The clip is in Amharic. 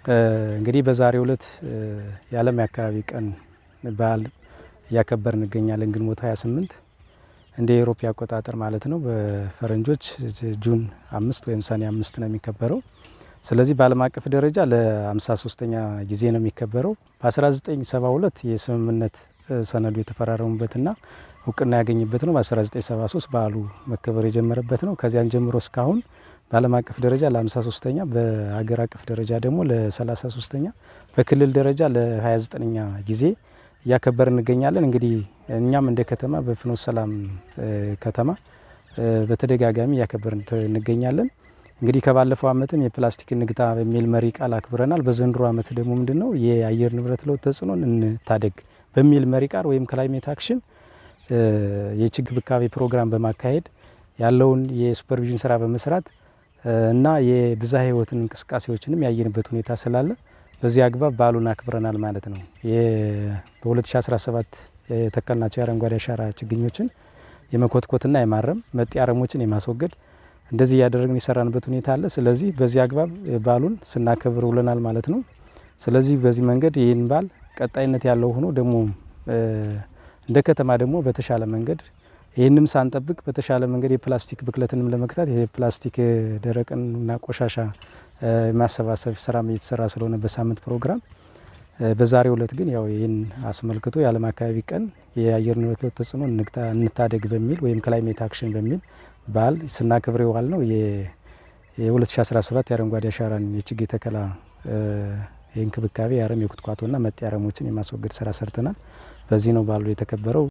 እንግዲህ በዛሬው ዕለት የዓለም የአካባቢ ቀን በዓል እያከበርን እንገኛለን። ግንቦት 28 እንደ አውሮፓ አቆጣጠር ማለት ነው። በፈረንጆች ጁን 5 ወይም ሰኔ 5 ነው የሚከበረው። ስለዚህ በዓለም አቀፍ ደረጃ ለ53ኛ ጊዜ ነው የሚከበረው። በ1972 የስምምነት ሰነዱ የተፈራረሙበትና እውቅና ያገኝበት ነው። በ1973 በዓሉ መከበር የጀመረበት ነው። ከዚያን ጀምሮ እስካሁን በዓለም አቀፍ ደረጃ ለ53ኛ፣ በሀገር አቀፍ ደረጃ ደግሞ ለ33ኛ፣ በክልል ደረጃ ለ29ኛ ጊዜ እያከበር እንገኛለን። እንግዲህ እኛም እንደ ከተማ በፍኖተ ሰላም ከተማ በተደጋጋሚ እያከበር እንገኛለን። እንግዲህ ከባለፈው ዓመትም የፕላስቲክ ንግታ በሚል መሪ ቃል አክብረናል። በዘንድሮ ዓመት ደግሞ ምንድነው የአየር ንብረት ለውጥ ተጽዕኖን እንታደግ በሚል መሪ ቃል ወይም ክላይሜት አክሽን የችግኝ ብካቤ ፕሮግራም በማካሄድ ያለውን የሱፐርቪዥን ስራ በመስራት እና የብዝሃ ህይወትን እንቅስቃሴዎችንም ያየንበት ሁኔታ ስላለ በዚህ አግባብ በዓሉን አክብረናል ማለት ነው። በ2017 የተከልናቸው የአረንጓዴ አሻራ ችግኞችን የመኮትኮትና የማረም መጤ አረሞችን የማስወገድ እንደዚህ እያደረግን የሰራንበት ሁኔታ አለ። ስለዚህ በዚህ አግባብ በዓሉን ስናከብር ውለናል ማለት ነው። ስለዚህ በዚህ መንገድ ይህን በዓል ቀጣይነት ያለው ሆኖ ደግሞ እንደ ከተማ ደግሞ በተሻለ መንገድ ይህንም ሳንጠብቅ በተሻለ መንገድ የፕላስቲክ ብክለትንም ለመግታት የፕላስቲክ ደረቅና ቆሻሻ ማሰባሰብ ስራም እየተሰራ ስለሆነ በሳምንት ፕሮግራም በዛሬው ዕለት ግን ያው ይህን አስመልክቶ የዓለም አካባቢ ቀን የአየር ንብረት ለውጥ ተጽዕኖ እንታደግ በሚል ወይም ክላይሜት አክሽን በሚል በዓል ስናከብር የዋል ነው። የ2017 የአረንጓዴ አሻራን የችግኝ ተከላ የእንክብካቤ የአረም የኩትኳቶና መጤ አረሞችን የማስወገድ ስራ ሰርተናል። በዚህ ነው በዓሉ የተከበረው።